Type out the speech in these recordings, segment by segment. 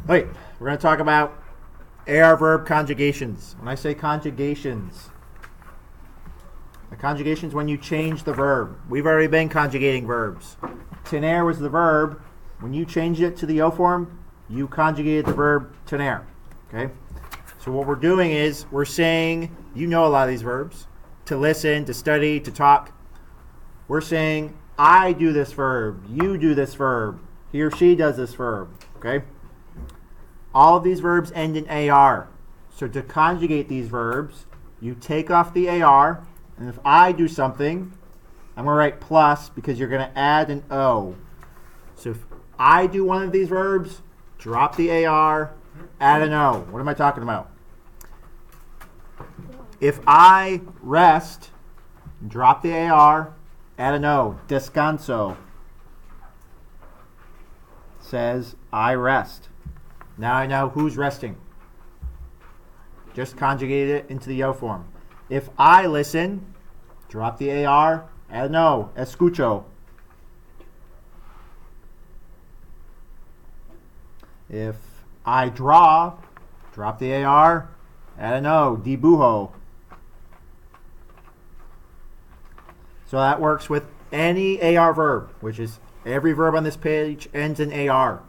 Hey, we're going to talk about AR verb conjugations. When I say conjugations, a conjugation is when you change the verb. We've already been conjugating verbs. Tener was the verb. When you changed it to the O form, you conjugated the verb tener. Okay? So what we're doing is we're saying, you know a lot of these verbs, to listen, to study, to talk. We're saying, I do this verb, you do this verb, he or she does this verb. Okay? All of these verbs end in AR. So to conjugate these verbs, you take off the AR, and if I do something, I'm going to write plus because you're going to add an O. So if I do one of these verbs, drop the AR, add an O. What am I talking about? If I rest, drop the AR, add an O. Descanso says I rest. Now I know who's resting. Just conjugate it into the O form. If I listen, drop the AR, add an O. Escucho. If I draw, drop the AR, add an O. Dibujo. So that works with any AR verb, which is every verb on this page ends in AR.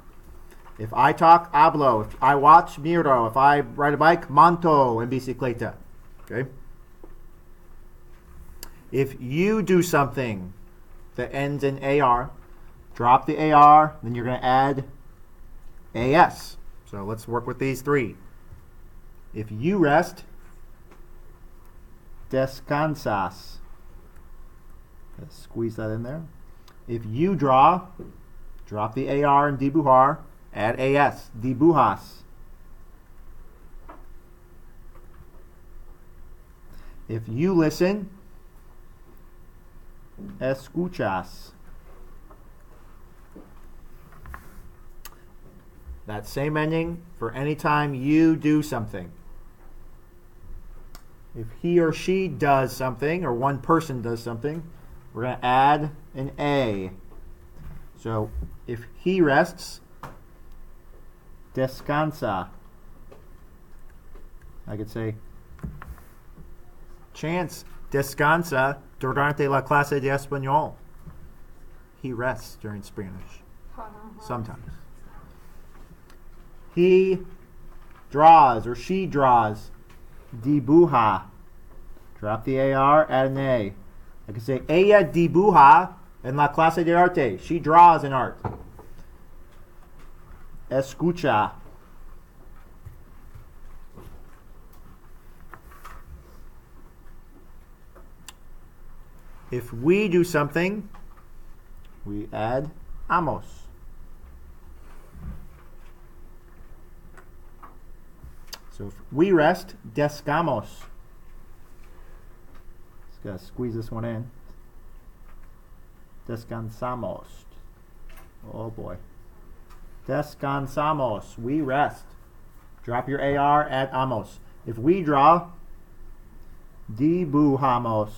If I talk, hablo. If I watch, miro. If I ride a bike, monto en bicicleta. Okay? If you do something that ends in AR, drop the AR, then you're going to add AS. So let's work with these three. If you rest, descansas. Let's squeeze that in there. If you draw, drop the AR and dibujar. Add AS, dibujas. If you listen, escuchas. That same ending for any time you do something. If he or she does something, or one person does something, we're going to add an A. So if he rests, descansa. I could say, Chance descansa durante la clase de español. He rests during Spanish. Sometimes. He draws or she draws. Dibuja. Drop the AR, add an A. I could say, ella dibuja en la clase de arte. She draws in art. Escucha. If we do something, we add amos. So if we rest, descamos. Just gotta squeeze this one in. Descansamos. Oh boy. Descansamos. We rest. Drop your AR, add amos. If we draw, dibujamos.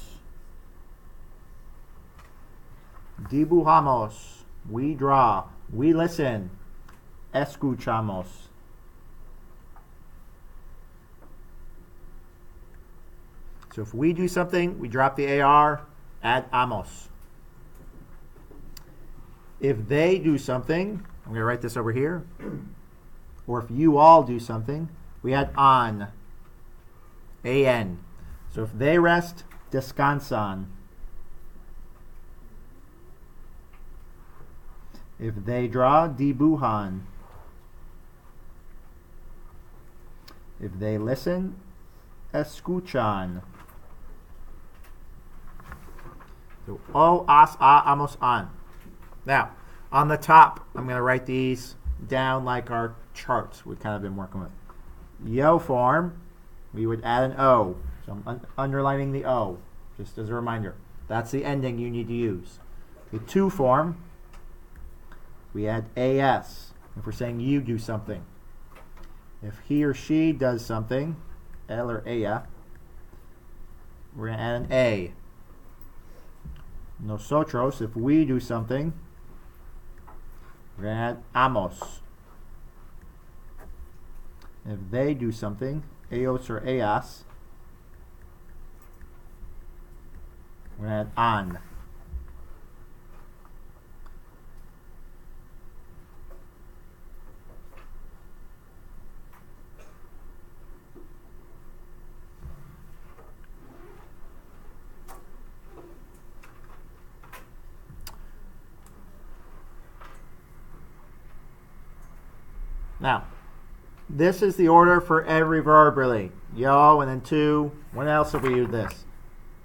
Dibujamos. We draw. We listen. Escuchamos. So if we do something, we drop the AR, add amos. If they do something, I'm going to write this over here. Or if you all do something, we add an. A-N. So if they rest, descansan. If they draw, dibujan. If they listen, escuchan. So o, as, a, amos, an. Now, on the top, I'm going to write these down like our charts we've kind of been working with. Yo form, we would add an O. So I'm underlining the O, just as a reminder. That's the ending you need to use. The to form, we add AS. If we're saying you do something. If he or she does something, él or ella, we're going to add an A. Nosotros, if we do something, we're going to add amos. If they do something, ellos or ellas, we're going to add an. Now, this is the order for every verb, really. Yo, and then to. When else have we used this?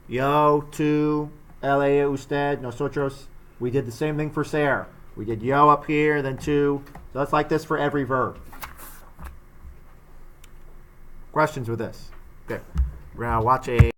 Yo, to, ella, usted, nosotros. We did the same thing for ser. We did yo up here, then to. So it's like this for every verb. Questions with this? Okay. We're going to watch a